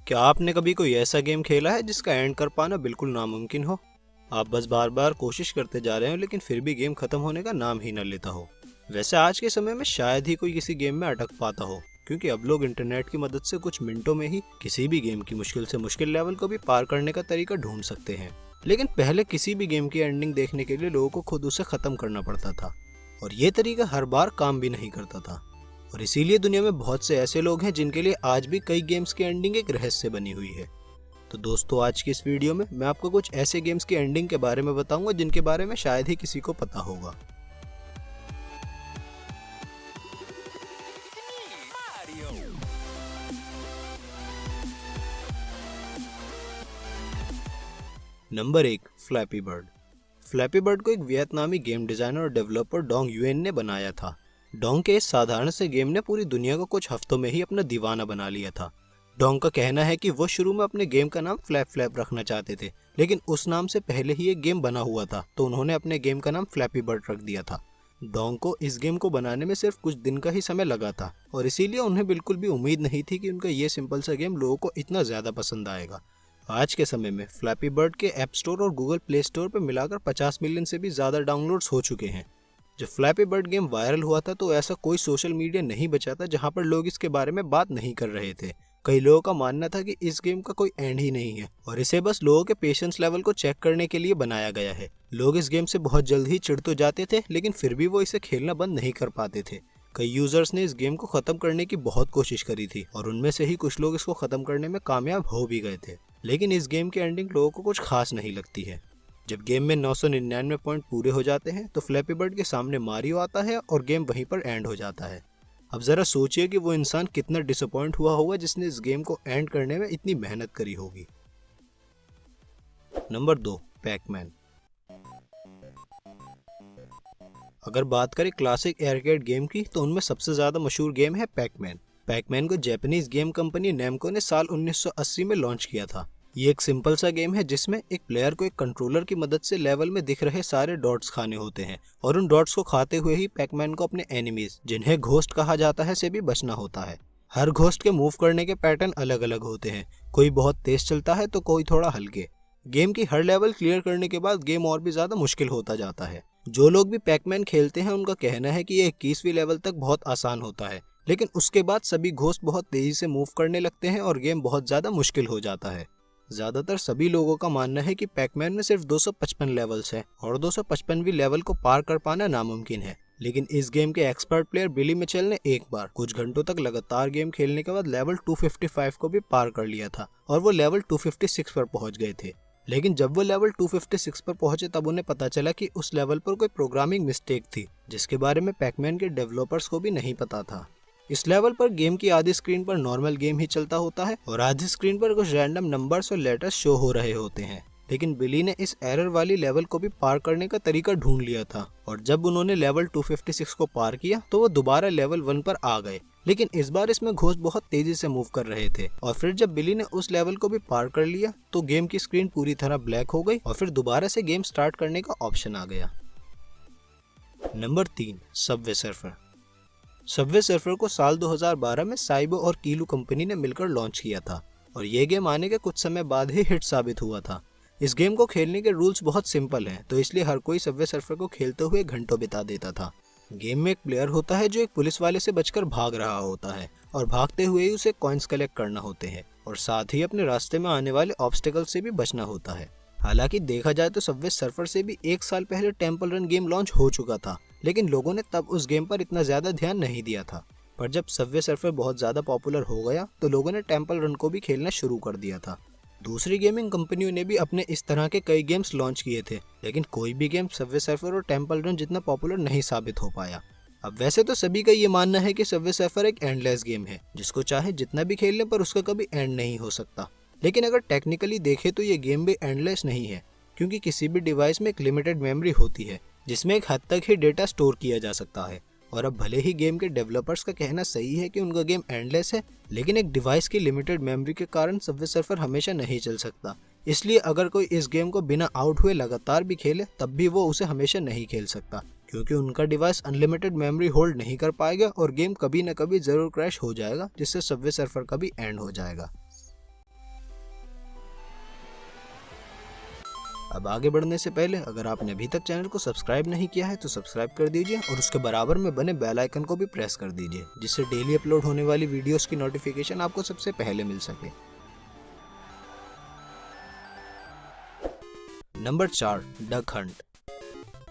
क्या आपने कभी कोई ऐसा गेम खेला है जिसका एंड कर पाना बिल्कुल नामुमकिन हो? आप बस बार बार कोशिश करते जा रहे हो लेकिन फिर भी गेम खत्म होने का नाम ही न लेता हो। वैसे आज के समय में शायद ही कोई किसी गेम में अटक पाता हो, क्योंकि अब लोग इंटरनेट की मदद से कुछ मिनटों में ही किसी भी गेम की मुश्किल से मुश्किल लेवल को भी पार करने का तरीका ढूंढ सकते हैं। लेकिन पहले किसी भी गेम की एंडिंग देखने के लिए लोगों को खुद उसे खत्म करना पड़ता था, और ये तरीका हर बार काम भी नहीं करता था। और इसीलिए दुनिया में बहुत से ऐसे लोग हैं जिनके लिए आज भी कई गेम्स की एंडिंग एक रहस्य बनी हुई है। तो दोस्तों, आज की इस वीडियो में मैं आपको कुछ ऐसे गेम्स की एंडिंग के बारे में बताऊंगा जिनके बारे में शायद ही किसी को पता होगा। Number 1, flappy bird. Flappy bird को एक वियतनामी गेम डिजाइनर और डेवलपर डोंग युएन ने बनाया था। डोंग के इस साधारण से गेम ने पूरी दुनिया को कुछ हफ्तों में ही अपना दीवाना बना लिया था। डोंग का कहना है कि वो शुरू में अपने गेम का नाम फ्लैप फ्लैप रखना चाहते थे, लेकिन उस नाम से पहले ही एक गेम बना हुआ था, तो उन्होंने अपने गेम का नाम फ्लैपी बर्ड रख दिया था। डोंग को इस गेम को बनाने में सिर्फ कुछ दिन का ही समय लगा था, और इसीलिए उन्हें बिल्कुल भी उम्मीद नहीं थी कि उनका ये सिंपल सा गेम लोगों को इतना ज्यादा पसंद आएगा। आज के समय में फ्लैपी बर्ड के ऐप स्टोर और गूगल प्ले स्टोर पर मिलाकर 50 मिलियन से भी ज्यादा डाउनलोड्स हो चुके हैं। जब फ्लैपी बर्ड गेम वायरल हुआ था तो ऐसा कोई सोशल मीडिया नहीं बचा था जहां पर लोग इसके बारे में बात नहीं कर रहे थे। कई लोगों का मानना था कि इस गेम का कोई एंड ही नहीं है और इसे बस लोगों के पेशेंस लेवल को चेक करने के लिए बनाया गया है। लोग इस गेम से बहुत जल्द ही चिढ़ तो जाते थे, लेकिन फिर भी वो इसे खेलना बंद नहीं कर पाते थे। कई यूजर्स ने इस गेम को खत्म करने की बहुत कोशिश करी थी और उनमें से ही कुछ लोग इसको खत्म करने में कामयाब हो भी गए थे, लेकिन इस गेम की एंडिंग लोगों को कुछ खास नहीं लगती है। जब गेम में 999 पॉइंट पूरे हो जाते हैं तो फ्लैपी बर्ड के सामने मारियो आता है और गेम वहीं पर एंड हो जाता है। अब जरा सोचिए कि वो इंसान कितना डिसअपॉइंट हुआ होगा जिसने इस गेम को एंड करने में इतनी मेहनत करी होगी। Number 2, Pac-Man. अगर बात करें क्लासिक आर्केड गेम की तो उनमें सबसे ज्यादा मशहूर गेम है पैकमैन। पैकमैन को जापानीज गेम कंपनी नेमको ने साल 1980 में लॉन्च किया था। ये एक सिंपल सा गेम है जिसमें एक प्लेयर को एक कंट्रोलर की मदद से लेवल में दिख रहे सारे डॉट्स खाने होते हैं, और उन डॉट्स को खाते हुए ही पैकमैन को अपने एनिमीज, जिन्हें घोस्ट कहा जाता है, से भी बचना होता है। हर घोस्ट के मूव करने के पैटर्न अलग अलग होते हैं, कोई बहुत तेज चलता है तो कोई थोड़ा हल्के। गेम की हर लेवल क्लियर करने के बाद गेम और भी ज्यादा मुश्किल होता जाता है। जो लोग भी पैकमैन खेलते हैं उनका कहना है कि ये 21वीं लेवल तक बहुत आसान होता है, लेकिन उसके बाद सभी घोस्ट बहुत तेजी से मूव करने लगते हैं और गेम बहुत ज्यादा मुश्किल हो जाता है। ज्यादातर सभी लोगों का मानना है कि पैकमैन में सिर्फ 255 लेवल्स हैं और 255वीं लेवल को पार कर पाना नामुमकिन है, लेकिन इस गेम के एक्सपर्ट प्लेयर बिली मिचेल ने एक बार कुछ घंटों तक लगातार गेम खेलने के बाद लेवल 255 को भी पार कर लिया था और वो लेवल 256 पर पहुंच गए थे। लेकिन जब वो लेवल 256 पर पहुंचे तब उन्हें पता चला कि उस लेवल पर कोई प्रोग्रामिंग मिस्टेक थी, जिसके बारे में पैकमैन के डेवलपर्स को भी नहीं पता था। इस लेवल पर गेम की आधी स्क्रीन पर नॉर्मल गेम ही चलता होता है और आधी स्क्रीन पर कुछ रैंडम नंबर्स और लेटर्स शो हो रहे होते हैं, लेकिन बिली ने इस एरर वाली लेवल को भी पार करने का तरीका ढूंढ लिया था, और जब उन्होंने लेवल 256 को पार किया तो वो दोबारा लेवल 1 पर आ गए, लेकिन इस बार इसमें घोस्ट बहुत तेजी से मूव कर रहे थे। और फिर जब बिली ने उस लेवल को भी पार कर लिया तो गेम की स्क्रीन पूरी तरह ब्लैक हो गई और फिर दोबारा से गेम स्टार्ट करने का ऑप्शन आ गया। Number 3, Subway surfer. Subway surfer को साल 2012 में साइबो और कीलू कंपनी ने मिलकर लॉन्च किया था और ये गेम आने के कुछ समय बाद ही हिट साबित हुआ था। इस गेम को खेलने के रूल्स बहुत सिंपल हैं, तो इसलिए हर कोई सबवे सर्फर को खेलते हुए घंटों बिता देता था। गेम में एक प्लेयर होता है जो एक पुलिस वाले से बचकर भाग रहा होता है और भागते हुए ही उसे कॉइन्स कलेक्ट करना होते हैं और साथ ही अपने रास्ते में आने वाले ऑब्स्टेकल से भी बचना होता है। हालांकि देखा जाए तो सबवे सर्फर से भी 1 साल पहले टेम्पल रन गेम लॉन्च हो चुका था, लेकिन लोगों ने तब उस गेम पर इतना ज्यादा ध्यान नहीं दिया था। पर जब सबवे सर्फर बहुत ज्यादा पॉपुलर हो गया तो लोगों ने टेम्पल रन को भी खेलना शुरू कर दिया था। दूसरी गेमिंग कंपनियों ने भी अपने इस तरह के कई गेम्स लॉन्च किए थे, लेकिन कोई भी गेम सबवे सर्फर और टेम्पल रन जितना पॉपुलर नहीं साबित हो पाया। अब वैसे तो सभी का ये मानना है कि सबवे सर्फर एक एंडलेस गेम है, जिसको चाहे जितना भी खेल ले पर उसका कभी एंड नहीं हो सकता। लेकिन अगर टेक्निकली देखें तो ये गेम भी एंडलेस नहीं है, क्योंकि किसी भी डिवाइस में एक लिमिटेड मेमोरी होती है जिसमें एक हद तक ही डेटा स्टोर किया जा सकता है। और अब भले ही गेम के डेवलपर्स का कहना सही है कि उनका गेम एंडलेस है, लेकिन एक डिवाइस की लिमिटेड मेमोरी के कारण सबवे सर्फर हमेशा नहीं चल सकता। इसलिए अगर कोई इस गेम को बिना आउट हुए लगातार भी खेले तब भी वो उसे हमेशा नहीं खेल सकता, क्योंकि उनका डिवाइस अनलिमिटेड मेमोरी होल्ड नहीं कर पाएगा और गेम कभी न कभी जरूर क्रैश हो जाएगा, जिससे सबवे सर्फर का भी एंड हो जाएगा। अब आगे बढ़ने से पहले अगर आपने अभी तक चैनल को सब्सक्राइब नहीं किया है तो सब्सक्राइब कर दीजिए और उसके बराबर में बने बेल आइकन को भी प्रेस कर दीजिए, जिससे डेली अपलोड होने वाली वीडियोस की नोटिफिकेशन आपको सबसे पहले मिल सके। Number 4, duck Hunt.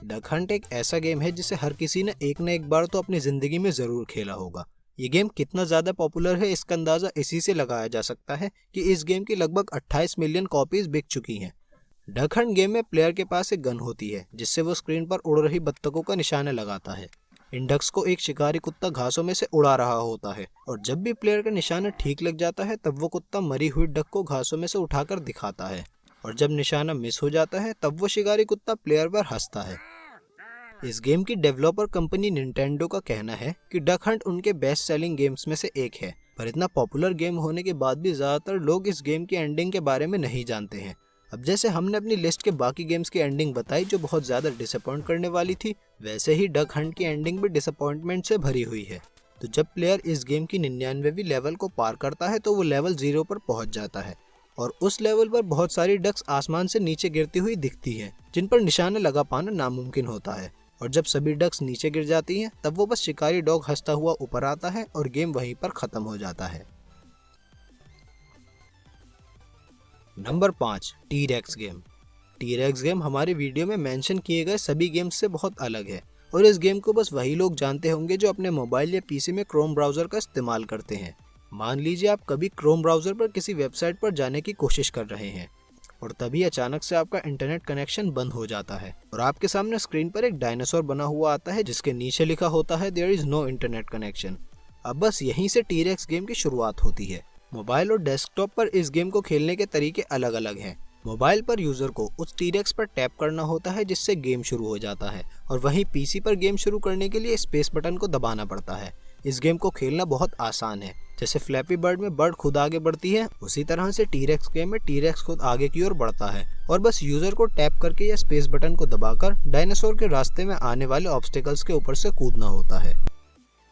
Duck Hunt एक ऐसा गेम है जिसे हर किसी ने एक न एक बार तो अपनी जिंदगी में जरूर खेला होगा। ये गेम कितना ज्यादा पॉपुलर है इसका अंदाजा इसी से लगाया जा सकता है कि इस गेम की लगभग 28 मिलियन कॉपीज बिक चुकी हैं। डक हंट गेम में प्लेयर के पास एक गन होती है जिससे वो स्क्रीन पर उड़ रही बत्तखों का निशाना लगाता है। इन डक्स को एक शिकारी कुत्ता घासों में से उड़ा रहा होता है और जब भी प्लेयर का निशाना ठीक लग जाता है तब वो कुत्ता मरी हुई डक को घासों में से उठाकर दिखाता है और जब निशाना मिस हो जाता है तब वो शिकारी कुत्ता प्लेयर पर हंसता है। इस गेम की डेवलपर कंपनी निंटेंडो का कहना है कि डक हंट उनके बेस्ट सेलिंग गेम्स में से एक है, पर इतना पॉपुलर गेम होने के बाद भी ज्यादातर लोग इस गेम की एंडिंग के बारे में नहीं जानते हैं। अब जैसे हमने अपनी लिस्ट के बाकी गेम्स की एंडिंग बताई जो बहुत ज्यादा डिसअपॉइंट करने वाली थी, वैसे ही डक हंट की एंडिंग भी डिसअपॉइंटमेंट से भरी हुई है। तो जब प्लेयर इस गेम की 99वीं लेवल को पार करता है तो वो लेवल 0 पर पहुंच जाता है और उस लेवल पर बहुत सारी डक्स आसमान से नीचे गिरती हुई दिखती हैं, जिन पर निशाना लगा पाना नामुमकिन होता है। और जब सभी डक्स नीचे गिर जाती हैं तब वो बस शिकारी डॉग हंसता हुआ ऊपर आता है और गेम वहीं पर खत्म हो जाता है। Number 5, T-rex game. T-rex game हमारे वीडियो में मेंशन किए गए सभी गेम्स से बहुत अलग है और इस गेम को बस वही लोग जानते होंगे जो अपने मोबाइल या पीसी में क्रोम ब्राउजर का इस्तेमाल करते हैं। मान लीजिए आप कभी क्रोम ब्राउजर पर किसी वेबसाइट पर जाने की कोशिश कर रहे हैं और तभी अचानक से आपका इंटरनेट कनेक्शन बंद हो जाता है और आपके सामने स्क्रीन पर एक डायनासोर बना हुआ आता है जिसके नीचे लिखा होता है there is no internet connection. अब बस यहीं से टी-रेक्स गेम की शुरुआत होती है। मोबाइल और डेस्कटॉप पर इस गेम को खेलने के तरीके अलग अलग हैं। मोबाइल पर यूजर को उस टी-रेक्स पर टैप करना होता है जिससे गेम शुरू हो जाता है और वहीं पीसी पर गेम शुरू करने के लिए स्पेस बटन को दबाना पड़ता है। इस गेम को खेलना बहुत आसान है। जैसे फ्लैपी बर्ड में बर्ड खुद आगे बढ़ती है, उसी तरह से टी-रेक्स गेम में टी-रेक्स खुद आगे की ओर बढ़ता है और बस यूजर को टैप करके या स्पेस बटन को दबाकर डायनासोर के रास्ते में आने वाले ऑब्स्टिकल्स के ऊपर से कूदना होता है।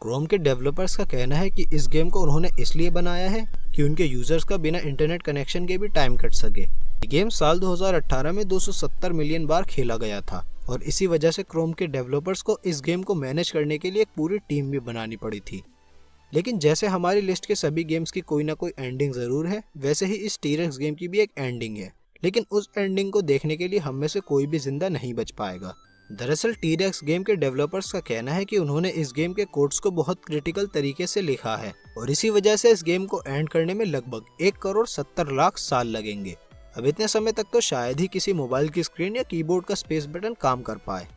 क्रोम के डेवलपर्स का कहना है कि इस गेम को उन्होंने इसलिए बनाया है कि उनके यूजर्स का बिना इंटरनेट कनेक्शन के भी टाइम कट सके। ये गेम साल 2018 में 270 मिलियन बार खेला गया था और इसी वजह से क्रोम के डेवलपर्स को इस गेम को मैनेज करने के लिए एक पूरी टीम भी बनानी पड़ी थी। लेकिन जैसे हमारी लिस्ट के सभी गेम्स की कोई ना कोई एंडिंग जरूर है, वैसे ही इस टी-रेक्स गेम की भी एक एंडिंग है, लेकिन उस एंडिंग को देखने के लिए हम में से कोई भी जिंदा नहीं बच पाएगा। दरअसल टी-रेक्स गेम के डेवलपर्स का कहना है कि उन्होंने इस गेम के कोड्स को बहुत क्रिटिकल तरीके से लिखा है और इसी वजह से इस गेम को एंड करने में लगभग 1 करोड़ 70 लाख साल लगेंगे। अब इतने समय तक तो शायद ही किसी मोबाइल की स्क्रीन या कीबोर्ड का स्पेस बटन काम कर पाए।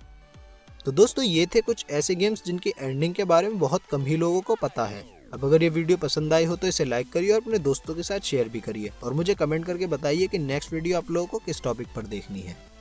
तो दोस्तों ये थे कुछ ऐसे गेम्स जिनकी एंडिंग के बारे में बहुत कम ही लोगों को पता है। अब अगर ये वीडियो पसंद आई हो तो इसे लाइक करिए और अपने दोस्तों के साथ शेयर भी करिए और मुझे कमेंट करके बताइए कि नेक्स्ट वीडियो आप लोगों को किस टॉपिक पर देखनी है।